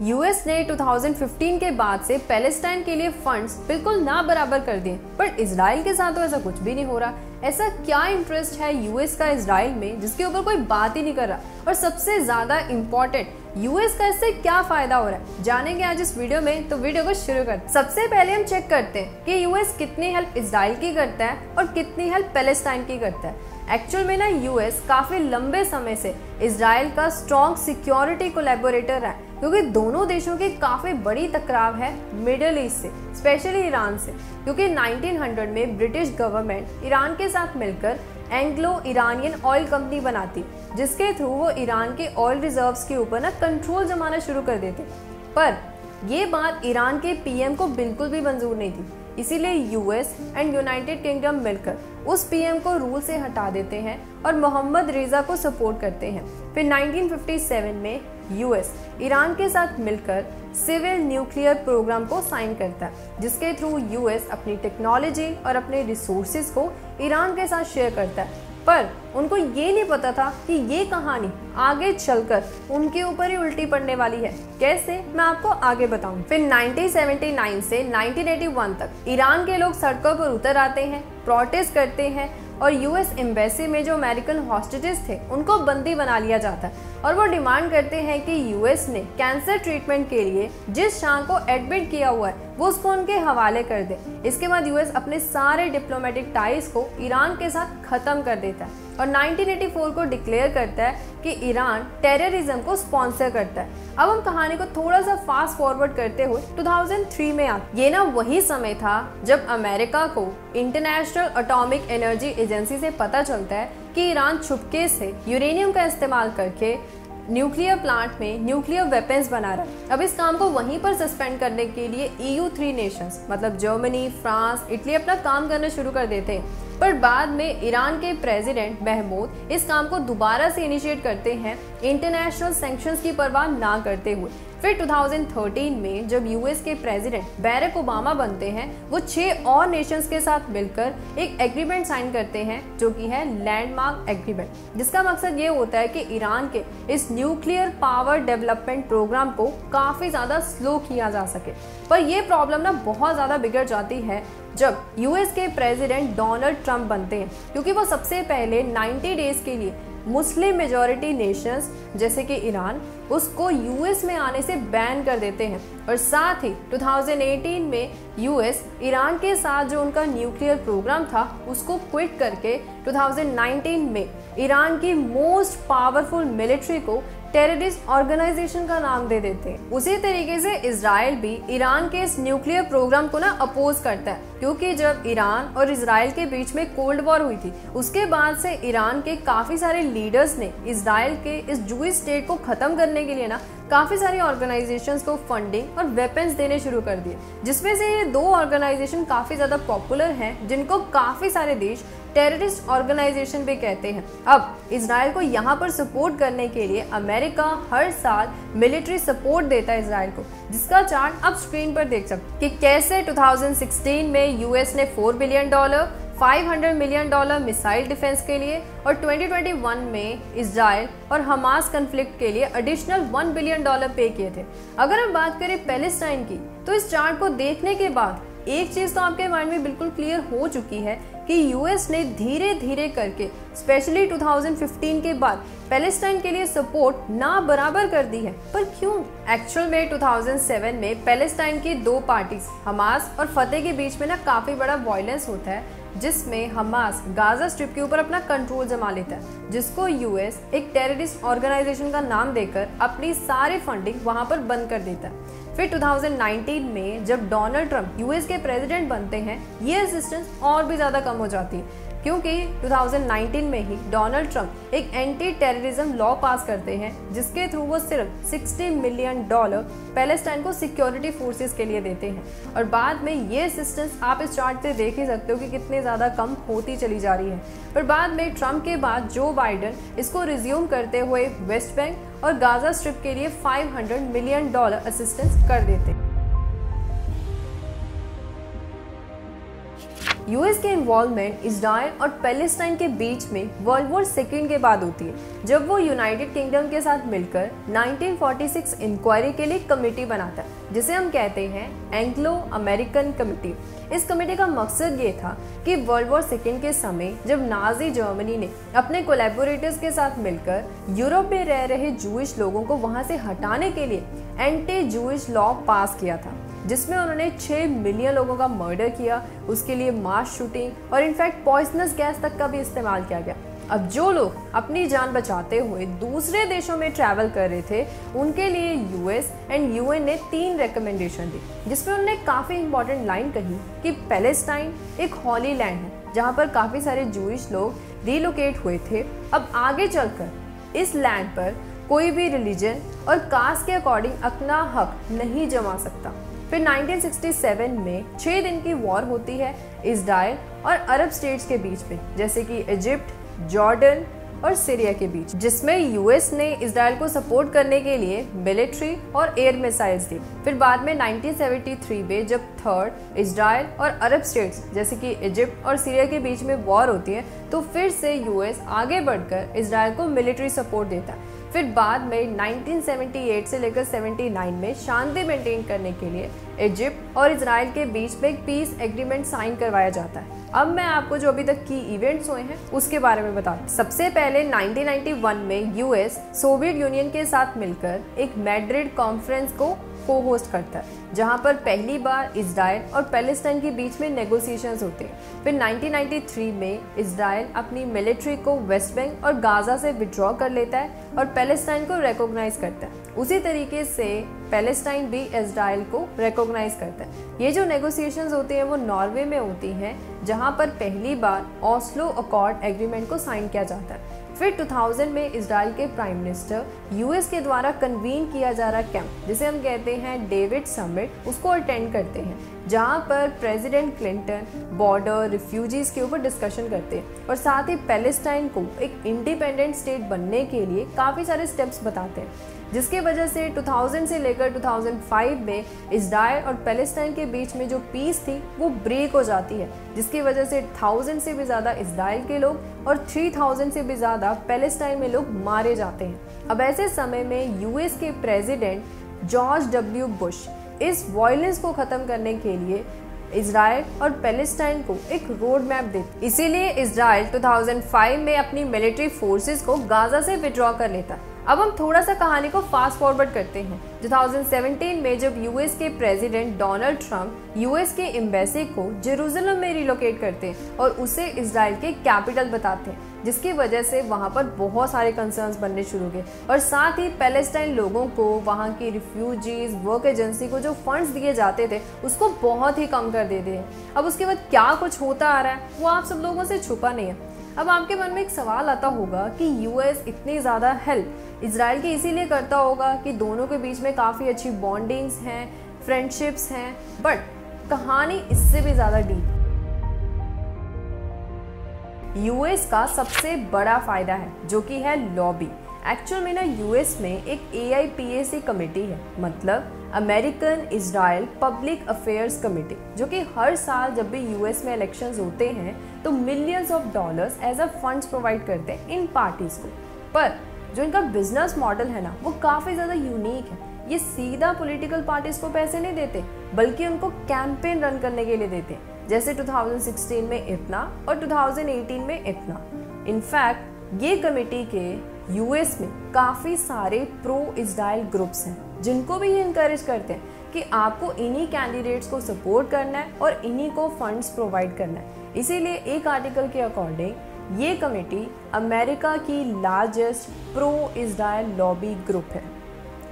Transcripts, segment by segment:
US ने 2015 के बाद से पैलेस्टाइन के लिए फंड्स बिल्कुल ना बराबर कर दिए, पर इजराइल के साथ तो ऐसा कुछ भी नहीं हो रहा। ऐसा क्या इंटरेस्ट है यूएस का इजराइल में जिसके ऊपर कोई बात ही नहीं कर रहा? और सबसे ज्यादा इम्पोर्टेंट, यूएस का इससे क्या फायदा हो रहा है, जानेंगे आज इस वीडियो में। तो वीडियो को शुरू करते हैं। सबसे पहले हम चेक करते हैं कि यूएस कितनी हेल्प इजराइल की करता है और कितनी हेल्प पैलेस्टाइन की करता है। एक्चुअल में ना यूएस काफी लंबे समय से इजराइल का स्ट्रॉन्ग सिक्योरिटी कोलैबोरेटर है, क्योंकि दोनों देशों की काफी बड़ी टकराव है मिडिल ईस्ट से, स्पेशली ईरान से। क्योंकि 1900 में ब्रिटिश गवर्नमेंट ईरान के साथ मिलकर एंग्लो ईरानियन ऑयल कंपनी बनाती, जिसके थ्रू वो ईरान के ऑयल रिजर्व्स के ऊपर ना कंट्रोल जमाना शुरू कर देते। पर ये बात ईरान के पीएम को बिल्कुल भी मंजूर नहीं थी, इसीलिए यूएस एंड यूनाइटेड किंगडम मिलकर उस पीएम को रूल से हटा देते हैं और मोहम्मद रेजा को सपोर्ट करते हैं। फिर 1957 में यूएस ईरान के साथ मिलकर सिविल न्यूक्लियर प्रोग्राम को साइन करता है, जिसके थ्रू यूएस अपनी टेक्नोलॉजी और अपने रिसोर्सेज को ईरान के साथ शेयर करता है। पर उनको ये नहीं पता था कि ये कहानी आगे चलकर उनके ऊपर ही उल्टी पड़ने वाली है। कैसे, मैं आपको आगे बताऊं। फिर 1979 से 1981 तक ईरान के लोग सड़कों पर उतर आते हैं, प्रोटेस्ट करते हैं और यूएस एम्बेसी में जो अमेरिकन हॉस्टेजेस थे उनको बंदी बना लिया जाता है और वो डिमांड करते हैं कि यूएस ने कैंसर ट्रीटमेंट के लिए जिस शाह को एडमिट किया हुआ है वो उसको उनके हवाले कर दे। इसके बाद यूएस अपने सारे डिप्लोमेटिक टाइज को ईरान के साथ खत्म कर देता है और 1984 को डिक्लेयर करता है कि ईरान टेररिज्म को स्पॉन्सर करता है। अब हम कहानी को थोड़ा सा फास्ट फॉरवर्ड करते हुए 2003 में आते। ये ना वही समय था जब अमेरिका को इंटरनेशनल एटॉमिक एनर्जी एजेंसी से पता चलता है कि ईरान छुपके से यूरेनियम का इस्तेमाल करके न्यूक्लियर प्लांट में न्यूक्लियर वेपन्स बना रहा है। अब इस काम को वहीं पर सस्पेंड करने के लिए EU 3 नेशंस मतलब जर्मनी, फ्रांस, इटली अपना काम करना शुरू कर देते हैं। पर बाद में ईरान के प्रेसिडेंट महमूद इस काम को दोबारा से इनिशिएट करते हैं, इंटरनेशनल सैंक्शंस की परवाह ना करते हुए। फिर 2013 में जब यूएस के प्रेसिडेंट बैरक ओबामा बनते हैं, वो 6 और नेशंस के साथ मिलकर एक एग्रीमेंट साइन करते हैं जो कि है लैंडमार्क एग्रीमेंट, जिसका मकसद ये होता है कि ईरान के इस न्यूक्लियर पावर डेवलपमेंट प्रोग्राम को काफी ज्यादा स्लो किया जा सके। पर यह प्रॉब्लम ना बहुत ज्यादा बिगड़ जाती है जब यूएस के प्रेसिडेंट डोनाल्ड ट्रंप बनते हैं, क्योंकि वो सबसे पहले 90 डेज के लिए मुस्लिम मेजॉरिटी नेशंस जैसे कि ईरान उसको यूएस में आने से बैन कर देते हैं। और साथ ही 2018 में यूएस ईरान के साथ जो उनका न्यूक्लियर प्रोग्राम था उसको क्विट करके 2019 में ईरान की मोस्ट पावरफुल मिलिट्री को टेररिस्ट ऑर्गेनाइजेशन का नाम दे देते हैं। उसी तरीके से इजराइल भी ईरान के इस न्यूक्लियर प्रोग्राम को ना अपोज करता है, क्योंकि जब ईरान और इजराइल के बीच में कोल्ड वॉर हुई थी उसके बाद से ईरान के काफी सारे लीडर्स ने इजराइल के इस जूइश स्टेट को खत्म करने के लिए ना काफी सारी ऑर्गेनाइजेशंस को फंडिंग और वेपन्स देने शुरू कर दिए, जिसमें से ये 2 ऑर्गेनाइजेशन काफी ज्यादा पॉपुलर हैं जिनको काफी सारे देश टेररिस्ट ऑर्गेनाइजेशन भी कहते हैं। अब इजराइल को यहाँ पर सपोर्ट करने के लिए अमेरिका हर साल मिलिट्री सपोर्ट देता है इजराइल को, जिसका चार्ट आप स्क्रीन पर देख सकते हैं कि कैसे 2016 में यूएस ने $4 बिलियन, $500 मिलियन मिसाइल डिफेंस के लिए और 2021 में इजराइल और हमास कन्फ्लिक्ट के लिए एडिशनल $1 बिलियन पे किए थे। अगर हम बात करें पैलेस्टाइन की, तो इस चार्ट को देखने के बाद एक चीज तो आपके माइंड में बिल्कुल क्लियर हो चुकी है कि यूएस ने धीरे धीरे करके स्पेशली 2015 के बाद पैलेस्टाइन के लिए सपोर्ट ना बराबर कर दी है। पर क्यों? एक्चुअल में 2007 में पैलेस्टाइन की 2 पार्टीज हमास और फतेह के बीच में ना काफी बड़ा वायलेंस होता है, जिसमें हमास गाजा स्ट्रिप के ऊपर अपना कंट्रोल जमा लेता है, जिसको यूएस एक टेररिस्ट ऑर्गेनाइजेशन का नाम देकर अपनी सारी फंडिंग वहां पर बंद कर देता है। फिर 2019 में जब डोनाल्ड ट्रंप यूएस के प्रेसिडेंट बनते हैं, ये असिस्टेंस और भी ज्यादा कम हो जाती है, क्योंकि 2019 में ही डोनाल्ड ट्रंप एक एंटी टेररिज्म लॉ पास करते हैं, जिसके थ्रू वो सिर्फ $60 मिलियन पैलेस्टाइन को सिक्योरिटी फोर्सेस के लिए देते हैं। और बाद में ये असिस्टेंस आप इस चार्ट से देख ही सकते हो कि कितने ज़्यादा कम होती चली जा रही है। पर बाद में ट्रंप के बाद जो बाइडन इसको रिज्यूम करते हुए वेस्ट बैंक और गाजा स्ट्रिप के लिए $500 मिलियन असिस्टेंस कर देते हैं। यूएस के इन्वॉल्वमेंट इजराइल और पैलेस्टाइन के बीच में वर्ल्ड वॉर सेकेंड के बाद होती है, जब वो यूनाइटेड किंगडम के साथ मिलकर 1946 इंक्वायरी के लिए कमेटी बनाता है, जिसे हम कहते हैं एंग्लो अमेरिकन कमेटी। इस कमेटी का मकसद ये था कि वर्ल्ड वॉर सेकेंड के समय जब नाजी जर्मनी ने अपने कोलैबोरेटर्स के साथ मिलकर यूरोप में रह रहे जूइश लोगों को वहां से हटाने के लिए एंटी जूइश लॉ पास किया था, जिसमें उन्होंने 6 मिलियन लोगों का मर्डर किया, उसके लिए मास शूटिंग और इनफैक्ट पॉइजनस गैस तक का भी इस्तेमाल किया गया। अब जो लोग अपनी जान बचाते हुए दूसरे देशों में ट्रैवल कर रहे थे, उनके लिए यूएस एंड यूएन ने 3 रिकमेंडेशन दी, जिसमें उन्होंने काफ़ी इंपॉर्टेंट लाइन कही कि पैलेस्टाइन एक हॉली लैंड है जहां पर काफ़ी सारे जूइश लोग रिलोकेट हुए थे। अब आगे चलकर इस लैंड पर कोई भी रिलीजन और कास्ट के अकॉर्डिंग अपना हक नहीं जमा सकता। फिर 1967 में 6 दिन की वॉर होती है इजराइल और अरब स्टेट्स के बीच में, जैसे कि इजिप्ट, जॉर्डन और सीरिया के बीच, जिसमें यूएस ने इजराइल को सपोर्ट करने के लिए मिलिट्री और एयर मिसाइल्स दी। फिर बाद में 1973 में जब थर्ड इजराइल और अरब स्टेट्स जैसे कि इजिप्ट और सीरिया के बीच में वॉर होती है, तो फिर से यूएस आगे बढ़कर इजराइल को मिलिट्री सपोर्ट देता है। फिर बाद में 1978 से लेकर 79 में शांति मेंटेन करने के लिए इजिप्ट और इजराइल के बीच में एक पीस एग्रीमेंट साइन करवाया जाता है। अब मैं आपको जो अभी तक की इवेंट्स हुए हैं उसके बारे में बताता हूँ। सबसे पहले 1991 में यूएस सोवियत यूनियन के साथ मिलकर एक मैड्रिड कॉन्फ्रेंस को को-होस्ट करता है, जहां पर पहली बार इजराइल और पैलेस्टाइन के बीच में नेगोशिएशंस होते हैं। फिर 1993 में इजराइल अपनी मिलिट्री को वेस्ट बैंक और गाजा से विड्रॉ कर लेता है और पैलेस्टाइन को रिकॉग्नाइज करता है। उसी तरीके से पैलेस्टाइन भी इजराइल को रिकॉग्नाइज करता है। ये जो नेगोशिएशंस होती हैं वो नॉर्वे में होती हैं, जहां पर पहली बार ऑस्लो अकॉर्ड एग्रीमेंट को साइन किया जाता है। फिर 2000 में इजराइल के प्राइम मिनिस्टर यूएस के द्वारा कन्वीन किया जा रहा कैंप, जिसे हम कहते हैं डेविड समिट, उसको अटेंड करते हैं, जहां पर प्रेसिडेंट क्लिंटन बॉर्डर रिफ्यूजीज के ऊपर डिस्कशन करते हैं और साथ ही पैलेस्टाइन को एक इंडिपेंडेंट स्टेट बनने के लिए काफ़ी सारे स्टेप्स बताते हैं, जिसके वजह से 2000 से लेकर 2005 में इजराइल और पैलेस्टाइन के बीच में जो पीस थी वो ब्रेक हो जाती है, जिसकी वजह से 1000 से भी ज़्यादा इजराइल के लोग और 3000 से भी ज़्यादा पैलेस्टाइन में लोग मारे जाते हैं। अब ऐसे समय में यूएस के प्रेसिडेंट जॉर्ज डब्ल्यू बुश इस वायलेंस को ख़त्म करने के लिए इजराइल और पैलेस्टाइन को एक रोड मैप देते। इसीलिए इजराइल 2005 में अपनी मिलिट्री फोर्सेस को गाजा से विड्रॉ कर लेता है। अब हम थोड़ा सा कहानी को फास्ट फॉरवर्ड करते हैं। 2017 में जब यूएस के प्रेसिडेंट डोनाल्ड ट्रंप यूएस के एम्बेसी को जेरूसलम में रिलोकेट करते हैं और उसे इजराइल के कैपिटल बताते हैं, जिसकी वजह से वहां पर बहुत सारे कंसर्न्स बनने शुरू हुए और साथ ही पैलेस्टाइन लोगों को वहां की रिफ्यूजीज वर्क एजेंसी को जो फंड्स दिए जाते थे उसको बहुत ही कम कर देते हैं। अब उसके बाद क्या कुछ होता आ रहा है वो आप सब लोगों से छुपा नहीं है। अब आपके मन में एक सवाल आता होगा कि यूएस इतनी ज़्यादा हेल्प इजराइल की इसीलिए करता होगा कि दोनों के बीच में काफ़ी अच्छी बॉन्डिंग्स हैं, फ्रेंडशिप्स हैं, बट कहानी इससे भी ज़्यादा डीप। यूएस का सबसे बड़ा फायदा है जो कि है लॉबी। एक्चुअल में ना यूएस में एक AIPAC कमेटी है, मतलब American Israel public affairs committee, जो कि हर साल जब भी यूएस में इलेक्शंस होते हैं तो millions of dollars as a funds provide करते हैं इन पार्टीज को। पर जो इनका बिजनेस मॉडल है ना वो काफ़ी ज़्यादा यूनिक है। ये सीधा पॉलिटिकल पार्टीज को पैसे नहीं देते, बल्कि उनको कैंपेन रन करने के लिए देते हैं, जैसे 2016 में इतना और 2018 में इतना। इनफैक्ट ये कमेटी के यूएस में काफ़ी सारे प्रो इजराइल ग्रुप्स हैं, जिनको भी ये इनकरेज करते हैं कि आपको इन्हीं कैंडिडेट्स को सपोर्ट करना है और इन्हीं को फंड्स प्रोवाइड करना है। इसीलिए एक आर्टिकल के अकॉर्डिंग ये कमेटी अमेरिका की largest pro Israel lobby group है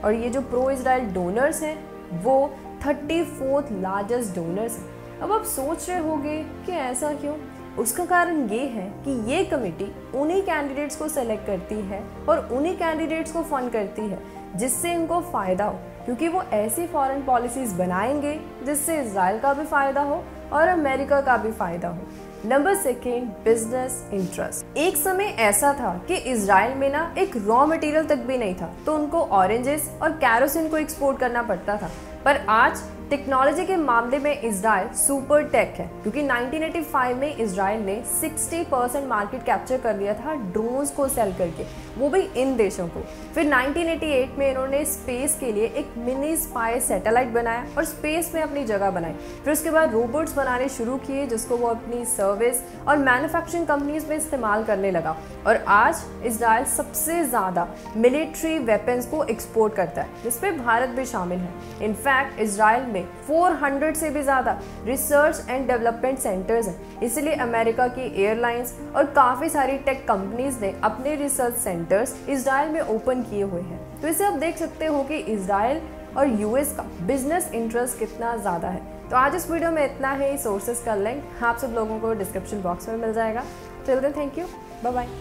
और ये जो प्रो इजराइल डोनर्स हैं वो 34th लार्जेस्ट डोनर्स हैं। अब आप सोच रहे होंगे कि ऐसा क्यों? उसका कारण ये है कि ये कमेटी उन्हीं कैंडिडेट्स को सेलेक्ट करती है और उन्हीं कैंडिडेट्स को फंड करती है जिससे इनको फ़ायदा हो, क्योंकि वो ऐसी फॉरेन पॉलिसीज़ बनाएंगे जिससे इजराइल का भी फ़ायदा हो और अमेरिका का भी फ़ायदा हो। Number 2, business interest. एक समय ऐसा था कि इजराइल में ना एक रॉ मटेरियल तक भी नहीं था, तो उनको ऑरेंजेस और कैरोसिन को एक्सपोर्ट करना पड़ता था। पर आज टेक्नोलॉजी के मामले में इजराइल सुपर टेक है, क्योंकि 1985 में इजराइल ने 60% मार्केट कैप्चर कर लिया था ड्रोन्स को सेल करके, वो भी इन देशों को। फिर 1988 में इन्होंने स्पेस के लिए एक मिनी स्पाई सैटेलाइट बनाया और स्पेस में अपनी जगह बनाई। फिर उसके बाद रोबोट्स बनाने शुरू किए, जिसको वो अपनी सर्विस और मैन्युफैक्चरिंग कंपनीज में इस्तेमाल करने लगा। और आज इजराइल सबसे ज़्यादा मिलिट्री वेपन्स को एक्सपोर्ट करता है, जिसपे भारत भी शामिल है। इनफैक्ट इजराइल में 400 से भी ज़्यादा रिसर्च एंड डेवलपमेंट सेंटर्स हैं, इसलिए अमेरिका की एयरलाइंस और काफ़ी सारी टेक कंपनीज ने अपने रिसर्च सेंटर्स इजराइल में ओपन किए हुए हैं। तो इसे आप देख सकते हो कि इजराइल और यूएस का बिजनेस इंटरेस्ट कितना ज़्यादा है। तो आज इस वीडियो में इतना ही। सोर्सेज का लिंक आप सब लोगों को डिस्क्रिप्शन बॉक्स में मिल जाएगा। Till then thank you, bye bye.